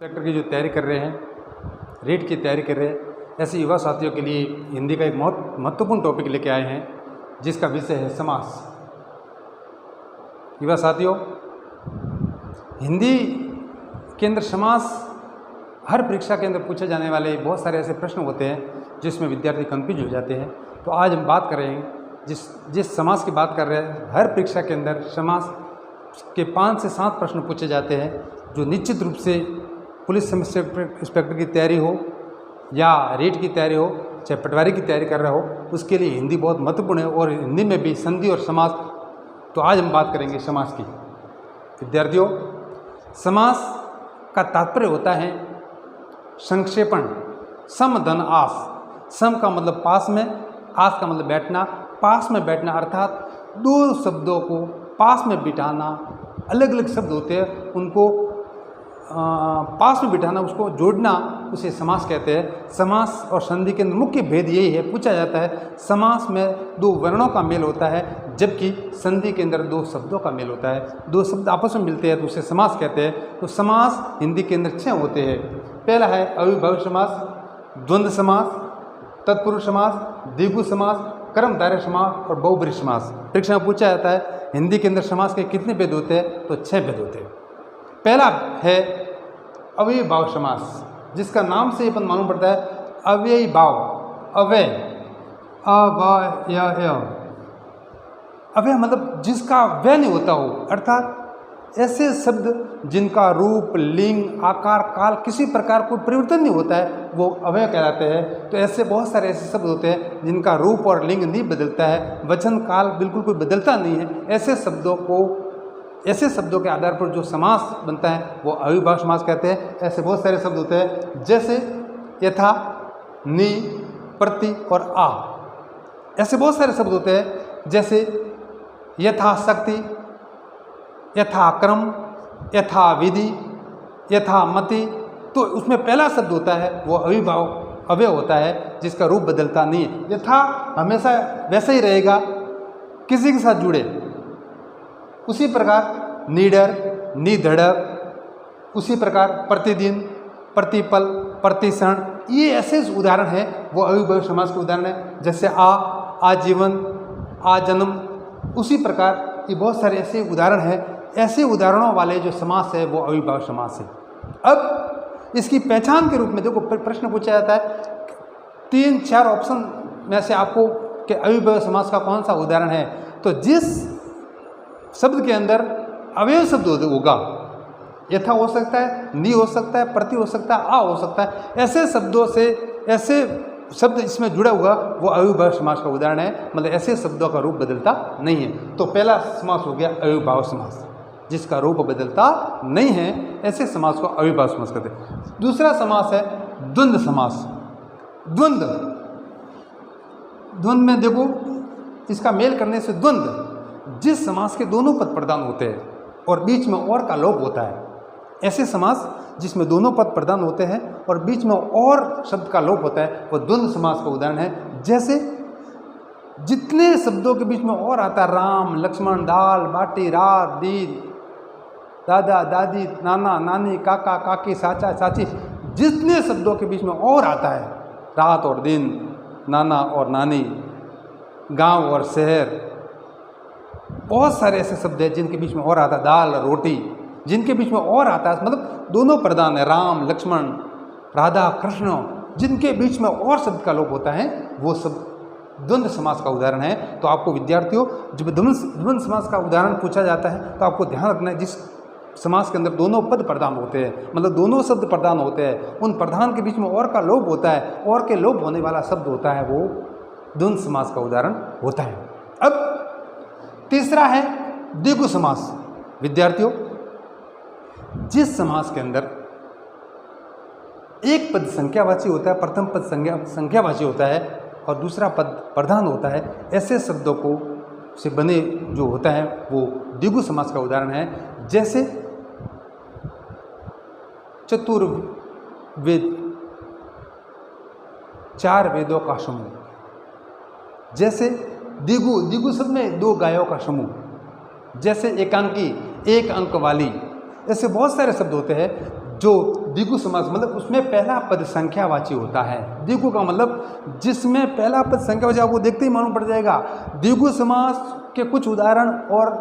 Inspector की जो तैयारी कर रहे हैं, रीट की तैयारी कर रहे हैं, ऐसे युवा साथियों के लिए हिंदी का एक बहुत महत्वपूर्ण टॉपिक लेके आए हैं जिसका विषय है समास। युवा साथियों, हिंदी के अंदर समास हर परीक्षा के अंदर पूछे जाने वाले बहुत सारे ऐसे प्रश्न होते हैं जिसमें विद्यार्थी कंफ्यूज हो जाते हैं। तो आज हम बात करेंगे जिस समास की बात कर रहे हैं, हर परीक्षा के अंदर समास के 5 से 7 प्रश्न पूछे जाते हैं जो निश्चित रूप से पुलिस सब इंस्पेक्टर की तैयारी हो या रीट की तैयारी हो, चाहे पटवारी की तैयारी कर रहा हो, उसके लिए हिंदी बहुत महत्वपूर्ण है। और हिंदी में भी संधि और समास। तो आज हम बात करेंगे समास की। विद्यार्थियों, समास का तात्पर्य होता है संक्षेपण। सम धन आस। सम का मतलब पास में, आस का मतलब बैठना। पास में बैठना अर्थात दो शब्दों को पास में बिठाना। अलग अलग शब्द होते हैं, उनको पास में बिठाना, उसको जोड़ना, उसे समास कहते हैं। समास और संधि के अंदर मुख्य भेद यही है, पूछा जाता है समास में 2 वर्णों का मेल होता है, जबकि संधि के अंदर 2 शब्दों का मेल होता है। 2 शब्द आपस में मिलते हैं तो उसे समास कहते हैं। तो समास हिंदी के अंदर 6 होते हैं। पहला है अविभाज्य समास, द्वंद्व समास, तत्पुरुष समास, द्विगु समास, कर्मधारय समास और बहुब्रीहि समास। परीक्षा में पूछा जाता है हिंदी के अंदर समास के कितने भेद होते हैं, तो 6 भेद होते हैं। पहला है अव्ययीभाव समास, जिसका नाम से अपन मालूम पड़ता है अव्ययीभाव। अव्यय, अव्यय मतलब जिसका व्यय नहीं होता हो, अर्थात ऐसे शब्द जिनका रूप, लिंग, आकार, काल किसी प्रकार कोई परिवर्तन नहीं होता है, वो अव्यय कहलाते हैं। तो ऐसे बहुत सारे ऐसे शब्द होते हैं जिनका रूप और लिंग नहीं बदलता है, वचन काल बिल्कुल कोई बदलता नहीं है। ऐसे शब्दों के आधार पर जो समास बनता है वो अविभाज्य समास कहते हैं। ऐसे बहुत सारे शब्द होते हैं जैसे यथा, नि, प्रति और आ। ऐसे बहुत सारे शब्द होते हैं जैसे यथाशक्ति, यथाक्रम, यथाविधि, यथामति। तो उसमें पहला शब्द होता है वो अव्यय होता है जिसका रूप बदलता नहीं है। यथा हमेशा वैसा ही रहेगा, किसी के साथ जुड़े। उसी प्रकार निडर, निधड़क, उसी प्रकार प्रतिदिन, प्रतिपल, प्रतिक्षण, ये ऐसे उदाहरण हैं वो अविभाज्य समास के उदाहरण हैं। जैसे आजीवन, आजन्म, उसी प्रकार ये बहुत सारे ऐसे उदाहरण हैं। ऐसे उदाहरणों वाले जो समास है वो अविभाज्य समास है। अब इसकी पहचान के रूप में देखो, प्रश्न पूछा जाता है 3-4 ऑप्शन में से आपको कि अविभाज्य समास का कौन सा उदाहरण है, तो जिस शब्द के अंदर अवयव शब्द होगा, यथा हो सकता है, नि हो सकता है, प्रति हो सकता है, आ हो सकता है, ऐसे शब्दों से ऐसे शब्द इसमें जुड़ा हुआ वो अविभाज्य समास का उदाहरण है। मतलब ऐसे शब्दों का रूप बदलता नहीं है। तो पहला समास हो गया अविभाज्य समास, जिसका रूप बदलता नहीं है, ऐसे समास को अविभाज्य समास कहते हैं। दूसरा समास है द्वंद्व समास। द्वंद्व में देखो, इसका मेल करने से द्वंद्व, जिस समास के दोनों पद प्रधान होते हैं और बीच में और का लोप होता है। ऐसे समास जिसमें दोनों पद प्रधान होते हैं और बीच में और शब्द का लोप होता है वो द्वंद्व समास का उदाहरण है। जैसे जितने शब्दों के बीच में और आता है, राम, लक्ष्मण, दाल, बाटी, रात, दिन, दादा, दादी, नाना, नानी, काका, काकी, चाचा, चाची, जितने शब्दों के बीच में और आता है, रात और दिन, नाना और नानी, गांव और शहर, बहुत सारे ऐसे शब्द हैं जिनके बीच में और आता है, दाल, रोटी, जिनके बीच में और आता है, मतलब दोनों प्रधान है, राम, लक्ष्मण, राधा, कृष्ण, जिनके बीच में और शब्द का लोप होता है वो सब द्वंद्व समास का उदाहरण है। तो आपको विद्यार्थियों, जब द्वंद्व समास का उदाहरण पूछा जाता है तो आपको ध्यान रखना है जिस समास के अंदर दोनों पद प्रधान होते हैं, मतलब दोनों शब्द प्रधान होते हैं, उन प्रधान के बीच में और का लोप होता है, और के लोप होने वाला शब्द होता है वो द्वंद्व समास का उदाहरण होता है। अब तीसरा है द्विगु समास। विद्यार्थियों, जिस समास के अंदर एक पद संख्यावाची होता है, प्रथम पद संख्यावाची होता है और दूसरा पद प्रधान होता है, ऐसे शब्दों को से बने जो होता है वो द्विगु समास का उदाहरण है। जैसे चतुर्वेद, 4 वेदों का समूह। जैसे द्विगु शब्द में 2 गायों का समूह। जैसे एकांकी, 1 अंक वाली, ऐसे बहुत सारे शब्द होते हैं जो द्विगु समास मतलब उसमें पहला पद संख्यावाची होता है। द्विगु का मतलब जिसमें पहला पद संख्यावाची, आपको देखते ही मालूम पड़ जाएगा। द्विगु समास के कुछ उदाहरण और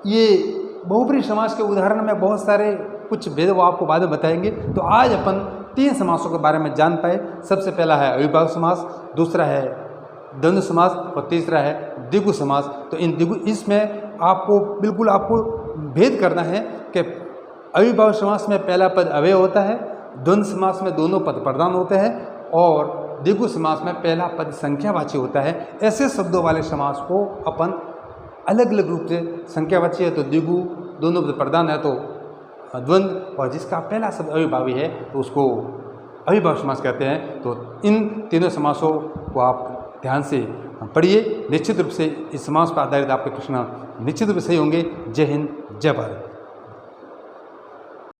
ये बहुब्रीहि समास के उदाहरण में बहुत सारे कुछ भेद वो आपको बाद में बताएंगे। तो आज अपन 3 समासों के बारे में जान पाए। सबसे पहला है अविभाज्य समास, दूसरा है द्वंद्व समास और तीसरा है द्विगु समास। तो इन द्विगु इसमें आपको बिल्कुल आपको भेद करना है कि अविभाज्य समास में पहला पद अव्यय होता है, द्वंद्व समास में दोनों पद प्रधान होते हैं और द्विगु समास में पहला पद संख्यावाची होता है। ऐसे शब्दों वाले समास को अपन अलग अलग रूप से, संख्यावाची है तो द्विगु, दोनों पद प्रधान है तो द्वंद्व, और जिसका पहला शब्द अविभावी है तो उसको अविभाज्य समास कहते हैं। तो इन तीनों समासों को आप ध्यान से पढ़िए। निश्चित रूप से इस समास पर आधारित आपके प्रश्न निश्चित रूप से सही होंगे। जय हिंद, जय भारत।